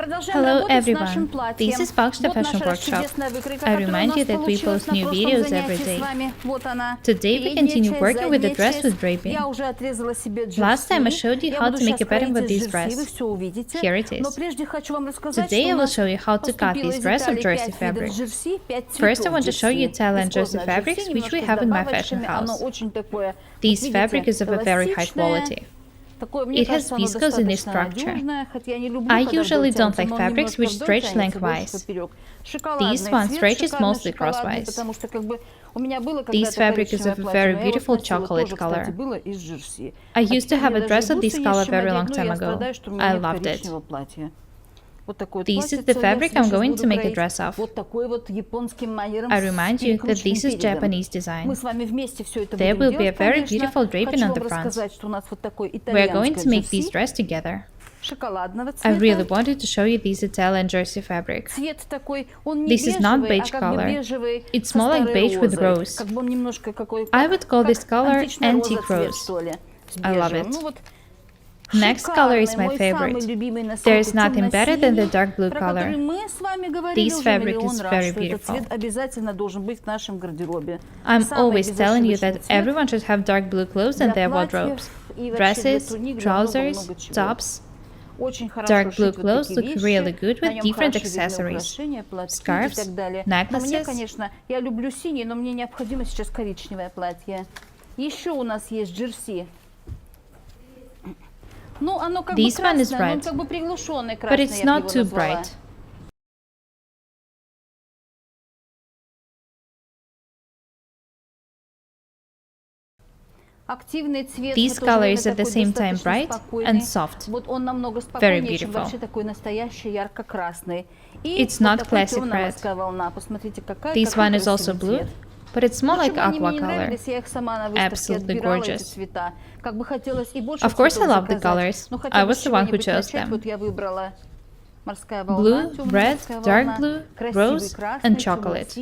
Hello everyone, this is Box the Fashion Workshop. I remind you that we post new videos every day. Today we continue working with the dress with draping. Last time I showed you how to make a pattern with this dress. Here it is. Today I will show you how to cut this dress of jersey fabric. First I want to show you Thailand jersey fabrics which we have in my fashion house. This fabric is of a very high quality. It has viscose in its structure. I usually don't like fabrics which stretch lengthwise. This one stretches mostly crosswise. This fabric is of a very beautiful chocolate color. I used to have a dress of this color very long time ago. I loved it. This is the fabric I'm going to make a dress of. I remind you that this is Japanese design. There will be a very beautiful draping on the front. We are going to make this dress together. I really wanted to show you this Italian jersey fabric. This is not beige color. It's more like beige with rose. I would call this color antique rose. I love it. Next color is my favorite. There is nothing better than the dark blue color. This fabric is very beautiful. I'm always telling you that everyone should have dark blue clothes in their wardrobes. Dresses, trousers, tops. Dark blue clothes look really good with different accessories. Scarves, necklaces. This one is red, but it's not too bright. This color is at the same time bright and soft. Very beautiful. It's not classic red. This one is also blue, but it's more like aqua color. Absolutely gorgeous. Of course I love the colors. I was the one who chose them. Blue, red, dark blue, rose and chocolate.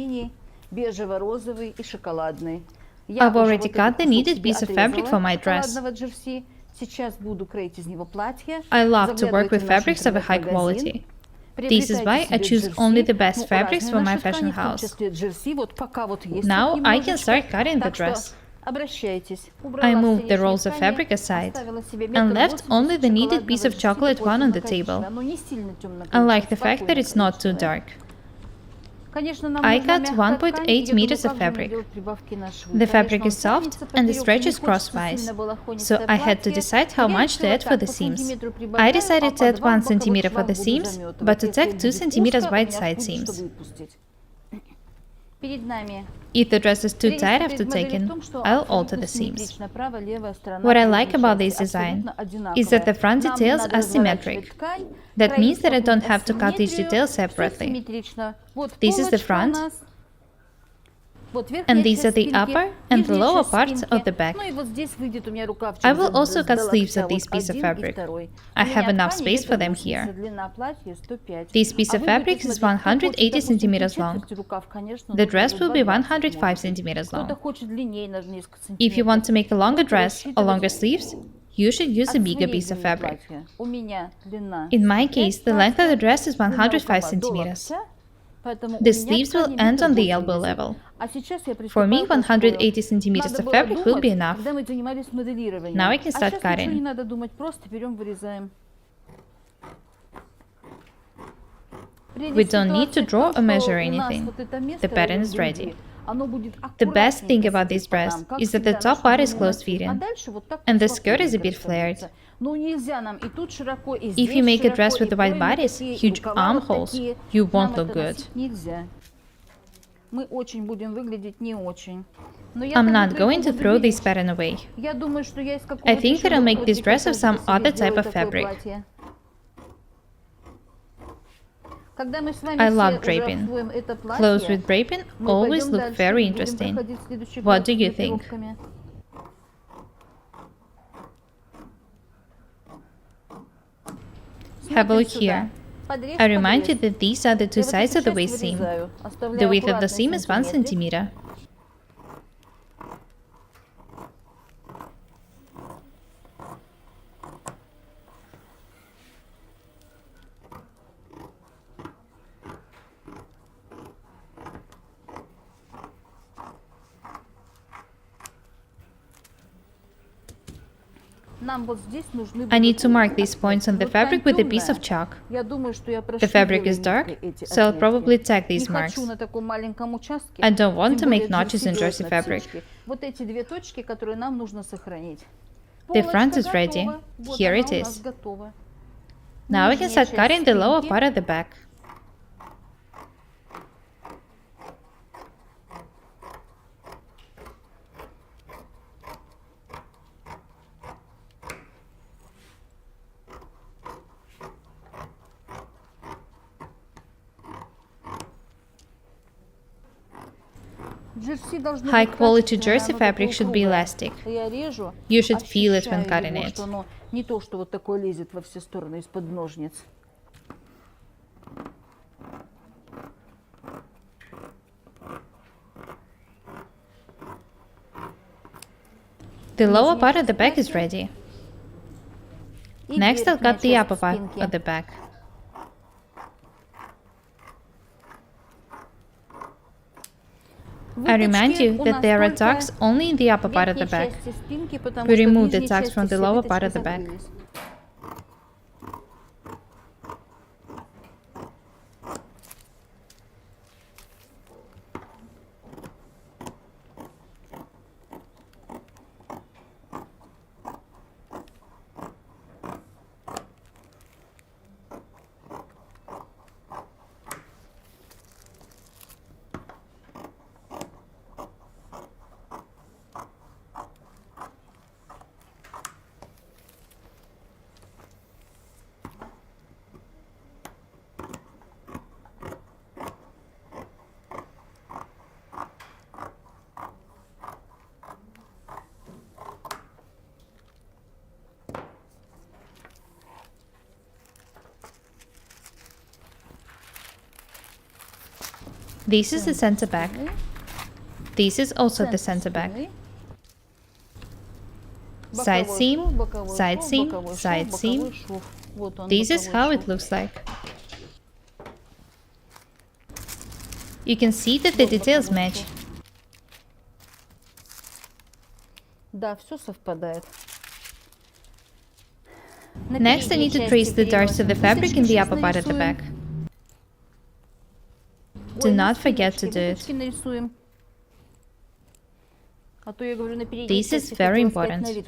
I've already cut the needed piece of fabric for my dress. I love to work with fabrics of a high quality. This is why I choose only the best fabrics for my fashion house. Now I can start cutting the dress. I moved the rolls of fabric aside and left only the needed piece of chocolate one on the table. I like the fact that it's not too dark. I cut 1.8 meters of fabric. The fabric is soft and the stretch is crosswise, so I had to decide how much to add for the seams. I decided to add 1 cm for the seams, but to tack 2 cm wide side seams. If the dress is too tight after tacking, I'll alter the seams. What I like about this design is that the front details are symmetric. That means that I don't have to cut each detail separately. This is the front, and these are the upper and the lower parts of the back. I will also cut sleeves of this piece of fabric. I have enough space for them here. This piece of fabric is 180 centimeters long. The dress will be 105 centimeters long. If you want to make a longer dress or longer sleeves, you should use a bigger piece of fabric. In my case, the length of the dress is 105 centimeters. The sleeves will end on the elbow level. For me, 180 centimeters of fabric will be enough. Now I can start cutting. We don't need to draw or measure anything. The pattern is ready. The best thing about this dress is that the top part is close-fitting, and the skirt is a bit flared. If you make a dress with wide bodies, huge armholes, you won't look good. I'm not going to throw this pattern away. I think that I'll make this dress of some other type of fabric. I love draping. Clothes with draping always look very interesting. What do you think? Have a look here. I remind you that these are the two sides of the waist seam. The width of the seam is 1 centimeter. I need to mark these points on the fabric with a piece of chalk. The fabric is dark, so I'll probably tag these marks. I don't want to make notches in jersey fabric. The front is ready. Here it is. Now we can start cutting the lower part of the back. High quality jersey fabric should be elastic. You should feel it when cutting it. The lower part of the back is ready. Next, I'll cut the upper part of the back. I remind you that there are tacks only in the upper part of the back. We remove the tacks from the lower part of the back. This is the center back. This is also the center back. Side seam, side seam, side seam. This is how it looks like. You can see that the details match. Next, I need to trace the darts of the fabric in the upper part of the back. Do not forget to do it. This is very important.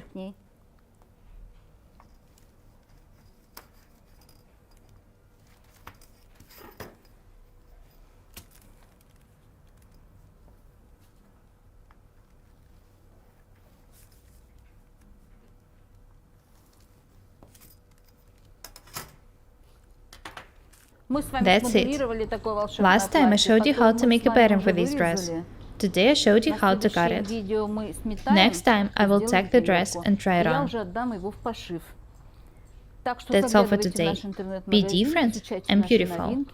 That's it. Last time I showed you how to make a pattern for this dress. Today I showed you how to cut it. Next time I will tack the dress and try it on. That's all for today. Be different and beautiful.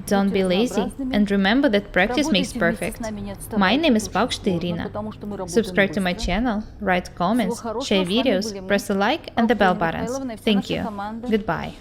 Don't be lazy, and remember that practice makes perfect. My name is Paukšte Irina. Subscribe to my channel, write comments, share videos, press the like and the bell buttons. Thank you. Goodbye.